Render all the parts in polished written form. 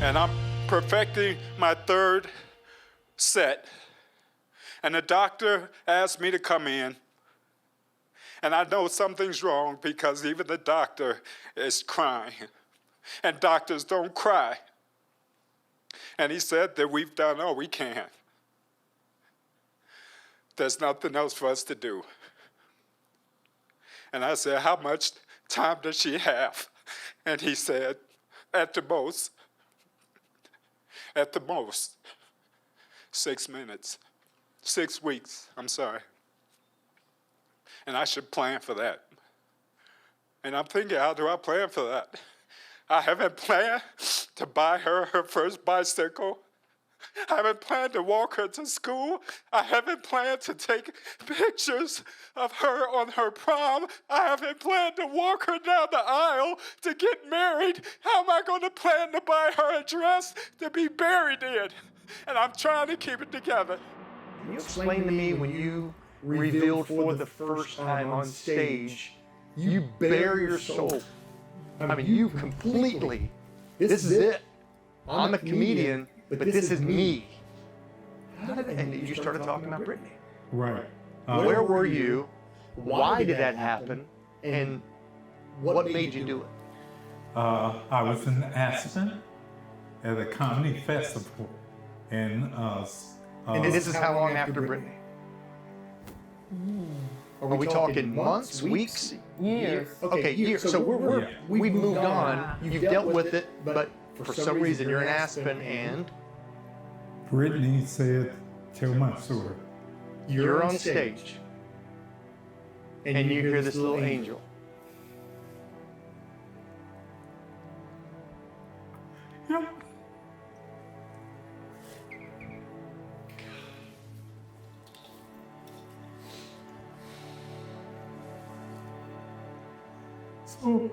and I'm perfecting my third set. And the doctor asked me to come in. And I know something's wrong because even the doctor is crying. And doctors don't cry. And he said that we've done all we can. There's nothing else for us to do. And I said, how much time does she have? And he said, at the most, 6 minutes. 6 weeks, I'm sorry. And I should plan for that. And I'm thinking, how do I plan for that? I haven't planned to buy her first bicycle. I haven't planned to walk her to school. I haven't planned to take pictures of her on her prom. I haven't planned to walk her down the aisle to get married. How am I going to plan to buy her a dress to be buried in? And I'm trying to keep it together. Can you explain to me when you revealed for the first time on stage, you bare your soul? I mean, you completely, this is it. I'm a comedian, but this is me. And you started talking about Brittany. Right. Where were you? Why did that happen? And what made you do it? I was in Aspen at a comedy festival. And this is how long after Brittany? Are we talking months, weeks? Years. Okay, years. So we've moved on. You've dealt with it, but for some reason you're in Aspen and Brittany said, tell my story. You're on stage and you hear this little angel. Yep. So,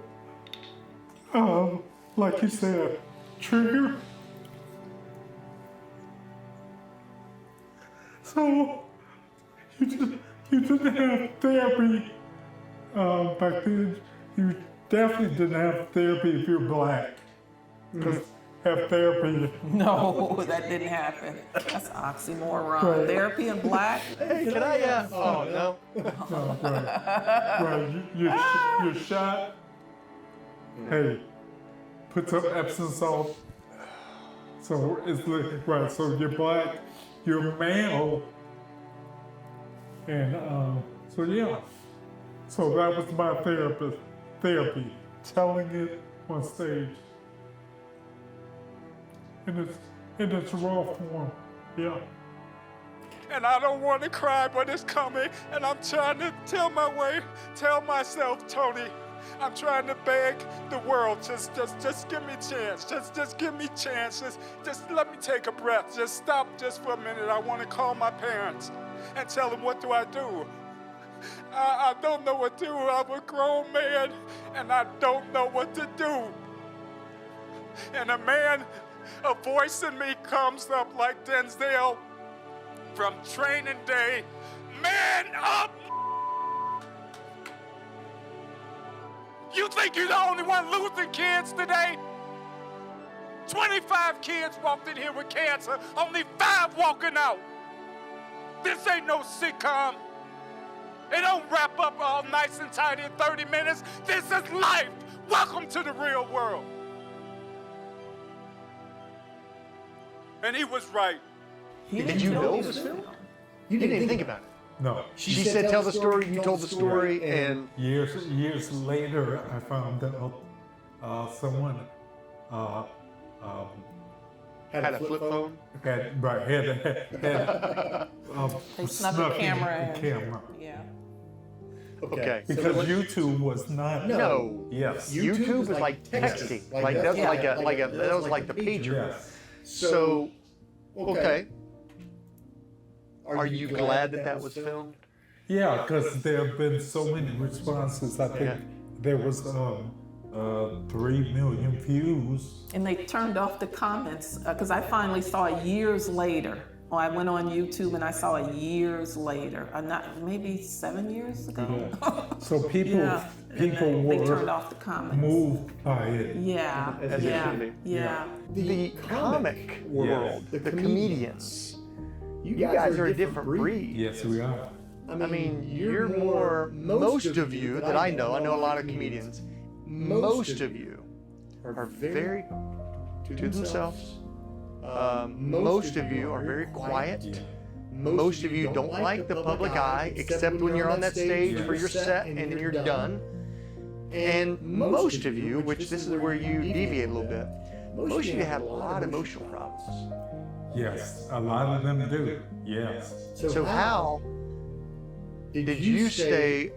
like you said, trigger. So, you didn't have therapy back then. You definitely didn't have therapy if you're black. Because have therapy. No, that didn't happen. That's oxymoron. Right. Therapy and black? Hey, can I, oh no. No, right. You're shot. Hey, put some Epsom salt. So it's like, right, so you're black, you're male. And so yeah. So that was my therapy, telling it on stage. In its raw form, yeah. And I don't want to cry, but it's coming. And I'm trying to tell myself, Tony, I'm trying to beg the world, just give me a chance. Just give me a chance. Just let me take a breath. Just stop just for a minute. I want to call my parents and tell them, what do I do? I don't know what to do. I'm a grown man, and I don't know what to do. And a voice in me comes up like Denzel from Training Day. Man up! You think you're the only one losing kids today? 25 kids walked in here with cancer, only 5 walking out. This ain't no sitcom. It don't wrap up all nice and tidy in 30 minutes. This is life. Welcome to the real world. And he was right. Did you know this film? You didn't even think about it. No. She said, tell the story, you told the story, and Years later, I found out someone had a flip phone. had They snuck a camera in. camera. Yeah. Okay. Because YouTube was not. No. Yes. YouTube is like texting. Like that's that was like the pager. Yes. So, okay. Are you glad that was filmed? Yeah, because there have been so many responses. I think there was 3 million views. And they turned off the comments because I finally saw it years later. Oh, I went on YouTube and I saw it years later, not maybe 7 years ago. So people, Yeah. people They were turned off the comments. moved by it. Yeah, As it yeah, should be. yeah. The comic world, the comedians, you guys are a different breed. Yes, we are. I mean, you're more, most of you that I know a lot of comedians, most of you are very to themselves. Most of you are very quiet. Most of you don't like the public eye, except when you're on that stage for your set and then you're done. And most of you, which this is where you deviate a little bit, most of you had a lot of emotional problems. Yes, a lot of them do. Yes. So how did you stay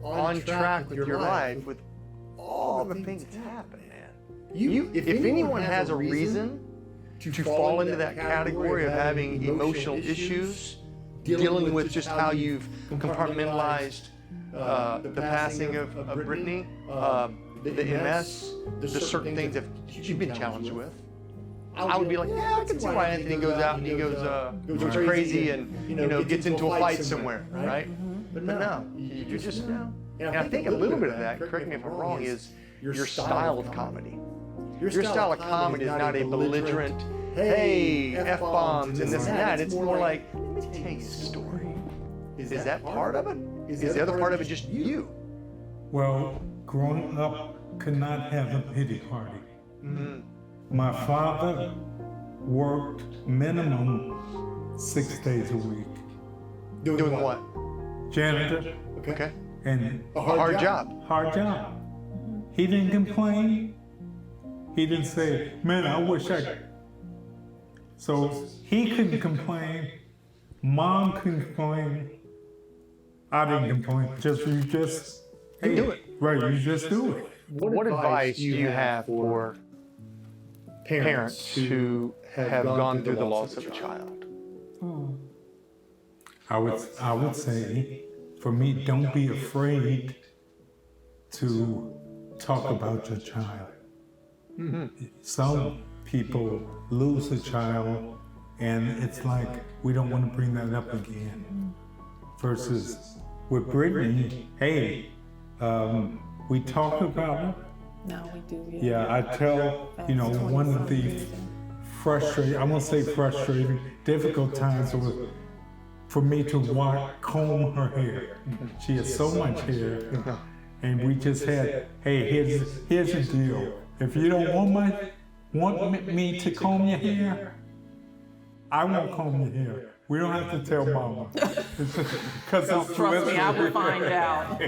on track with your life with all the things that happened, man? If anyone has a reason to fall into that category of having emotional issues, dealing with just how you've compartmentalized the passing of Brittany, the MS, the certain things that you've been challenged with, I would be like, yeah, I can see why Anthony goes out and he goes crazy and gets into a fight somewhere, right? But no, you're just and I think a little bit of that, correct me if I'm wrong, is your style of comedy. Your style of comedy is not a belligerent, hey, F-bombs and this and that. It's more like, let me tell you a story. Is that part of it? Is the other part of it just you? Well, growing up could not have a pity party. Mm-hmm. My father worked minimum 6 days a week. Doing what? Janitor. Okay. And A hard job. hard job. He didn't complain. He didn't say, man, I wish I could. So he couldn't complain. Mom couldn't complain. I didn't complain. You just do it. Right, you just do it. What advice do you have for parents who have gone through the loss of a child? I would say, for me, don't be afraid to talk about your child. Some people lose a child and it's like, we don't want to bring that up again. Versus with Brittany, hey, we talk about it. No, we do. Yeah, I tell, one of the I won't say frustrating, difficult times was for me to comb her hair. She has so much hair. And we just had, hey, here's the deal. If you don't want me to comb your hair, I won't comb your hair. We don't have to tell Mama. Because it's Trust me, I will find out.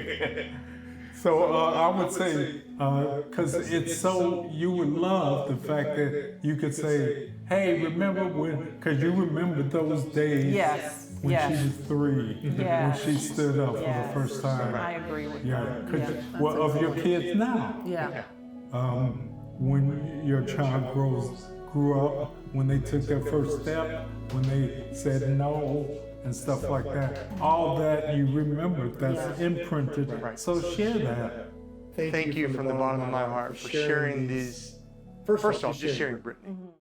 So I would say, because it's so, you would love the fact that you could say, hey, remember because you remember those days Yes, when yes. she was 3, Yes. when she stood up for Yes. the first time. I agree with Yeah, that. 'cause well, of your kids now. Yeah. When your child grew up, when they took their first step, when they said no and stuff like that, all that you remember, that's imprinted. So share that. Thank you from the bottom of my heart for sharing these. First off, just sharing Brittany.